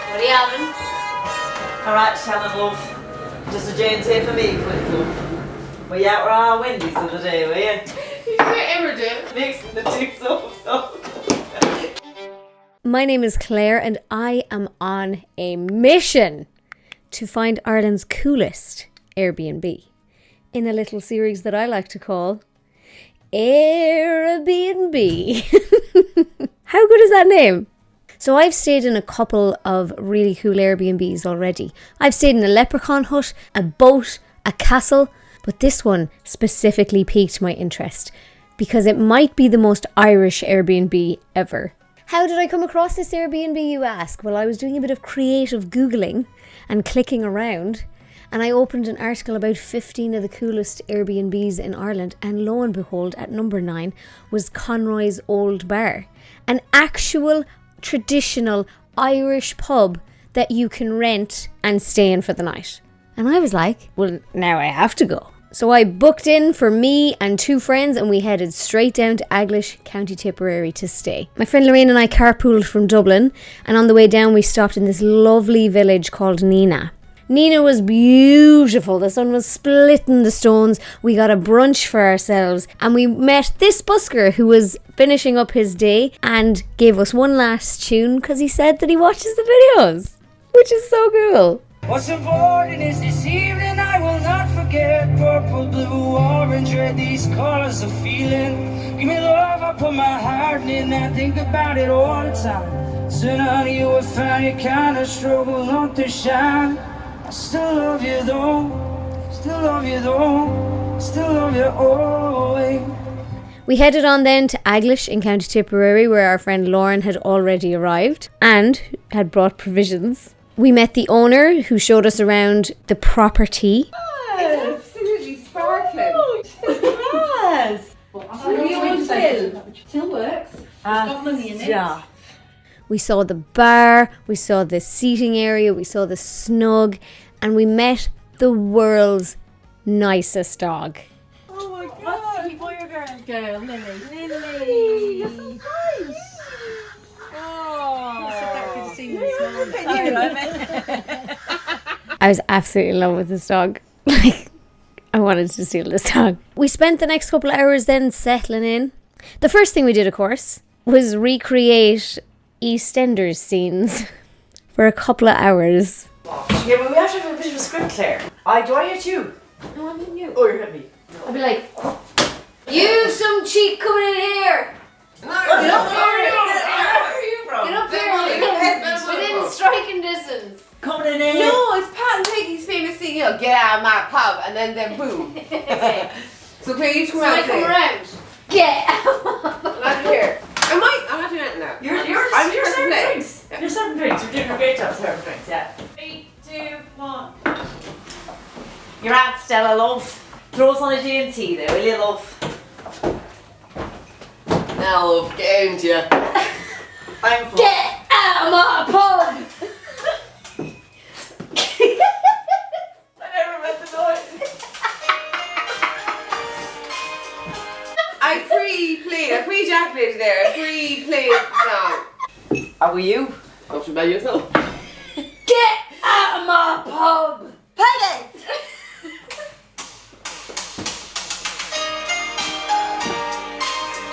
What are you having? Alright, Shannon, love. Just a J&T for me, quick, love. Were you out with our Wendy's the other day, were you? You ever do? Mixing the two so. My name is Claire and I am on a mission to find Ireland's coolest Airbnb in a little series that I like to call ÉireBnB. How good is that name? So I've stayed in a couple of really cool Airbnbs already. I've stayed in a leprechaun hut, a boat, a castle, but this one specifically piqued my interest because it might be the most Irish Airbnb ever. How did I come across this Airbnb, you ask? Well, I was doing a bit of creative Googling and clicking around, and I opened an article about 15 of the coolest Airbnbs in Ireland, and lo and behold, at number 9 was Conroy's Old Bar, an actual traditional Irish pub that you can rent and stay in for the night. And I was like, well, now I have to go. So I booked in for me and 2 friends and we headed straight down to Aglish, County Tipperary to stay. My friend Lorraine and I carpooled from Dublin, and on the way down we stopped in this lovely village called Nina. Nina was beautiful. The sun was splitting the stones. We got a brunch for ourselves and we met this busker who was finishing up his day and gave us one last tune because he said that he watches the videos, which is so cool. What's important is this evening I will not forget. Purple, blue, orange, red, these colors of feeling. Give me love, I put my heart in, I think about it all the time. Soon honey, you will find it kinda struggle not to shine. I still love you though, still love you though, still love you always. We headed on then to Aglish in County Tipperary, where our friend Lauren had already arrived and had brought provisions. We met the owner who showed us around the property. Oh, absolutely sparkling. Yes! Still works. Got money in it. Yeah. We saw the bar, we saw the seating area, we saw the snug, and we met the world's nicest dog. Oh my god! What's boy or girl? Girl, Lily. Lily! You're so nice! I was absolutely in love with this dog. Like, I wanted to steal this dog. We spent the next couple of hours then settling in. The first thing we did, of course, was recreate EastEnders scenes for a couple of hours. Yeah, but we have to have a bit of a script, Claire. Do I hit you? No, I'm hitting you. Oh, you're hitting me. I'll be like, you some cheek coming in here. Get up here! Where are you from? Get up here. Within striking distance. Coming in here. No, it's Pat and Peggy's famous thing, you know, get out of my pub, and then boom. So Claire, you come So out I and come say, around. Get out. I'm here. I'm not doing anything now. You're just serving playing. drinks. You're serving drinks. You're doing a great job serving drinks, yeah. 3, 2, 1. You're at Stella, love. Throw us on a G&T there, will you, love? Now, love, get out, you. I'm full. Get out of my pub. I never meant the noise. I pre-ejaculated there. I pre-played the song. How are you? Not too bad yourself. Get out of my pub. Peggy!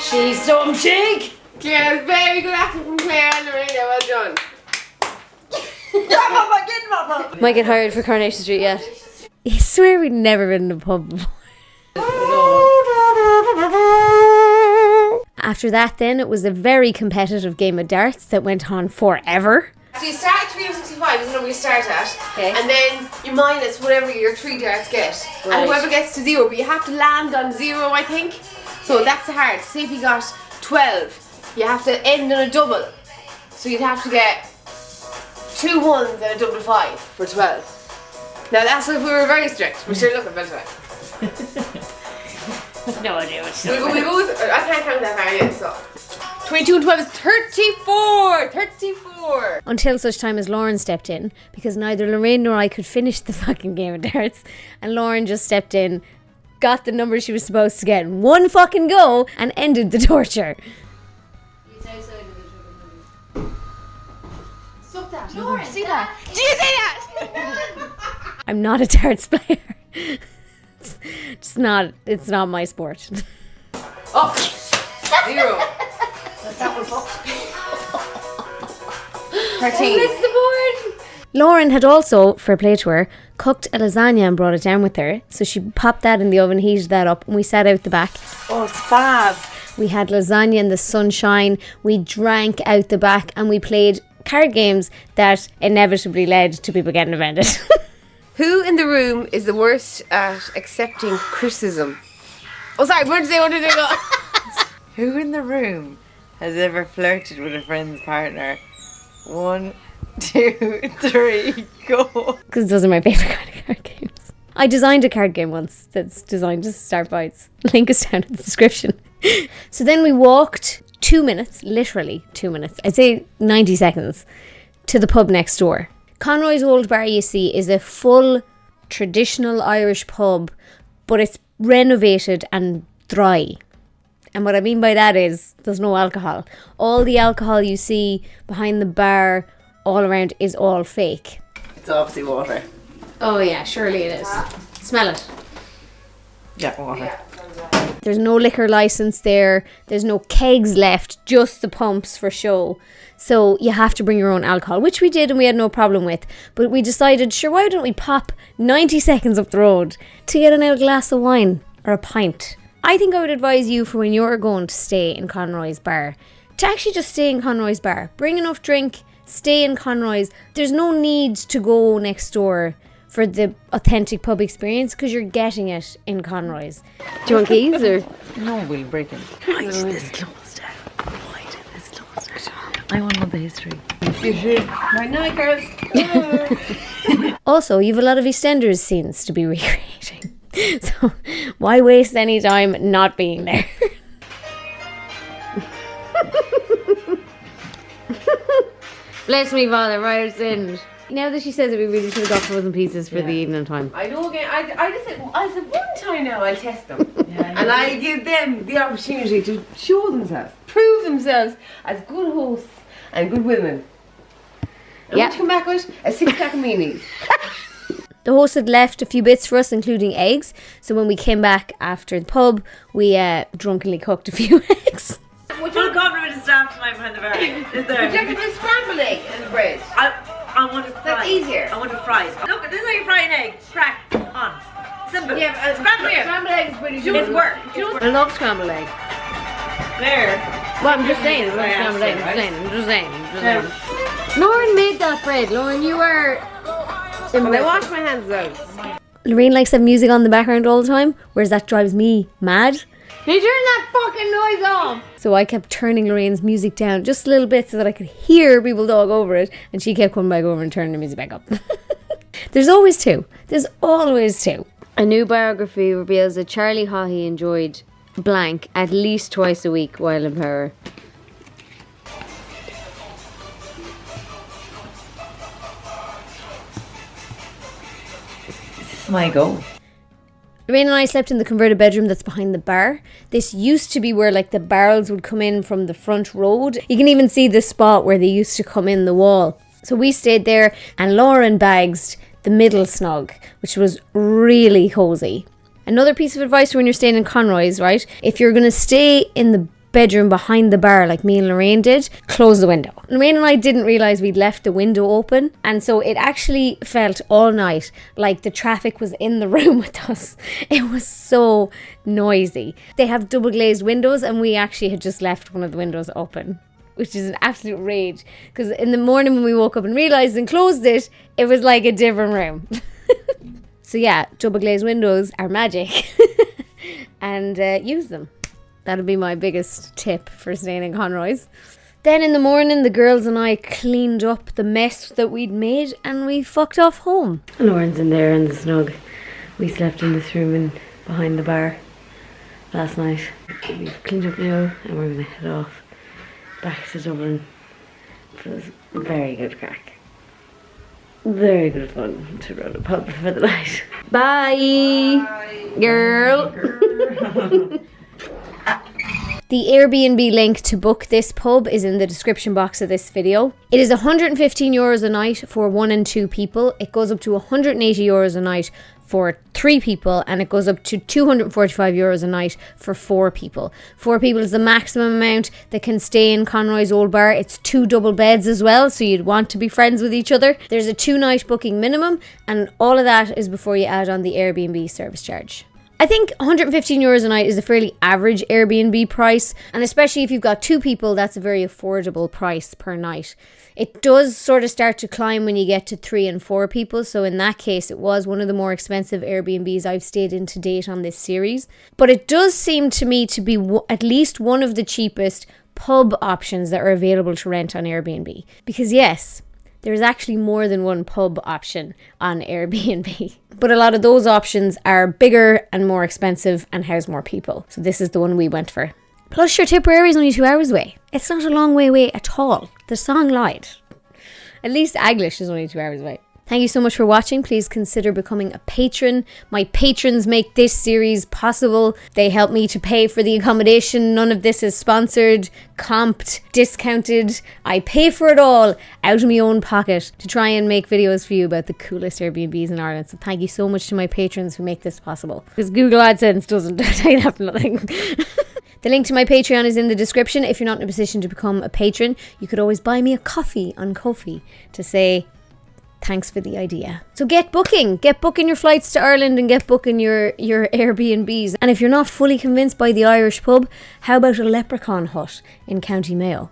She's some cheek! Claire, very good acting from Claire and Lorena. Well done. Might get hired for Coronation Street yet. I swear we'd never been in a pub before. After that then, it was a very competitive game of darts that went on forever. So you start at 365 is the number you start at. Okay. And then you minus whatever your 3 darts get. Right. And whoever gets to 0, but you have to land on 0, I think. So that's the hard. Say if you got 12, you have to end on a double. So you'd have to get 2 ones and a double 5 for 12. Now that's if we were very strict, but sure, look, better. No idea what she's We both, I can't count that far yet, so. 22 and 12 is 34! 34! Until such time as Lauren stepped in, because neither Lorraine nor I could finish the fucking game of darts. And Lauren just stepped in, got the number she was supposed to get in one fucking go, and ended the torture. So Stop that. Lauren, See that? Do you see that? I'm not a darts player. It's not my sport. Oh, 0. That was up. 13. Missed the board. Lauren had also, for play to her, cooked a lasagna and brought it down with her. So she popped that in the oven, heated that up, and we sat out the back. Oh, it's fab. We had lasagna in the sunshine, we drank out the back, and we played card games that inevitably led to people getting offended. Who in the room is the worst at accepting criticism? Oh, sorry, what did you say? Who in the room has ever flirted with a friend's partner? 1, 2, 3, go. Because those are my favourite kind of card games. I designed a card game once that's designed to start fights. Link is down in the description. So then we walked 2 minutes, literally 2 minutes, I'd say 90 seconds, to the pub next door. Conroy's Old Bar, you see, is a full traditional Irish pub, but it's renovated and dry. And what I mean by that is there's no alcohol. All the alcohol you see behind the bar all around is all fake. It's obviously water. Oh yeah, surely it is. Smell it. Yeah, water. There's no liquor license there. There's no kegs left, just the pumps for show. So you have to bring your own alcohol, which we did and we had no problem with. But we decided, sure, why don't we pop 90 seconds up the road to get a glass of wine or a pint? I think I would advise you for when you're going to stay in Conroy's Bar, to actually just stay in Conroy's Bar. Bring enough drink, stay in Conroy's. There's no need to go next door for the authentic pub experience because you're getting it in Conroy's. Do you want keys or? No, we'll break it. Why is this closed down? Why did this close down? I want to know the history. Right night, girls. Also, you've a lot of EastEnders scenes to be recreating. So why waste any time not being there? Bless me, Father, right sinned. Now that she says it, we really should have got frozen pieces for the evening time. I know again. I said one time now I'll test them. And I give them the opportunity to show themselves, prove themselves as good hosts and good women. And what you come back with? A 6-pack of meanies. The host had left a few bits for us, including eggs. So when we came back after the pub, we drunkenly cooked a few eggs. Full compliment to staff tonight behind the bar. Is there? Would you like a bit of scrambled egg in the bread? I want it fried. That's easier. I want it fried. Look, this is how you fry an egg. Crack on. Simple. Yeah, but scrambled egg is pretty good. It's work. I love scrambled egg. There. Well, I'm just saying, I love scrambled egg. I'm just saying. Lauren made that bread. Lauren, you are... Well, I wash my hands out. Lorraine likes to have music on in the background all the time, whereas that drives me mad. Can you turn that fucking noise off? So I kept turning Lorraine's music down just a little bit so that I could hear people talk over it, and she kept coming back over and turning the music back up. There's always two. There's always two. A new biography reveals that Charlie Haughey enjoyed blank at least twice a week while in power. This is my goal. Lorraine and I slept in the converted bedroom that's behind the bar. This used to be where like the barrels would come in from the front road. You can even see the spot where they used to come in the wall. So we stayed there and Lauren bagsed the middle snug, which was really cosy. Another piece of advice when you're staying in Conroy's, right? If you're going to stay in the bedroom behind the bar like me and Lorraine did, close the window. Lorraine and I didn't realise we'd left the window open, and so it actually felt all night like the traffic was in the room with us. It was so noisy. They have double glazed windows and we actually had just left one of the windows open, which is an absolute rage, because in the morning when we woke up and realised and closed it, it was like a different room. So yeah, double glazed windows are magic. And use them. That'll be my biggest tip for staying in Conroy's. Then in the morning, the girls and I cleaned up the mess that we'd made and we fucked off home. Lauren's in there in the snug. We slept in this room in behind the bar last night. We've cleaned up now and we're going to head off back to Dublin for this very good crack. Very good fun to run a pub for the night. Bye, girl. The Airbnb link to book this pub is in the description box of this video. It is €115 a night for 1 and 2 people. It goes up to €180 a night for 3 people, and it goes up to €245 a night for 4 people. 4 people is the maximum amount that can stay in Conroy's Old Bar. It's 2 double beds as well, so you'd want to be friends with each other. There's a 2-night booking minimum, and all of that is before you add on the Airbnb service charge. I think €115 a night is a fairly average Airbnb price, and especially if you've got 2 people, that's a very affordable price per night. It does sort of start to climb when you get to 3 and 4 people, so in that case it was one of the more expensive Airbnbs I've stayed in to date on this series. But it does seem to me to be at least one of the cheapest pub options that are available to rent on Airbnb. Because yes, there's actually more than one pub option on Airbnb. But a lot of those options are bigger and more expensive and house more people. So this is the one we went for. Plus your Tipperary is only 2 hours away. It's not a long way away at all. The song lied. At least Aglish is only 2 hours away. Thank you so much for watching. Please consider becoming a patron. My patrons make this series possible. They help me to pay for the accommodation. None of this is sponsored, comped, discounted. I pay for it all out of my own pocket to try and make videos for you about the coolest Airbnbs in Ireland. So thank you so much to my patrons who make this possible. Because Google AdSense doesn't tell you that for nothing. The link to my Patreon is in the description. If you're not in a position to become a patron, you could always buy me a coffee on Ko-fi to say thanks for the idea. So get booking your flights to Ireland and get booking your Airbnbs. And if you're not fully convinced by the Irish pub, how about a leprechaun hut in County Mayo?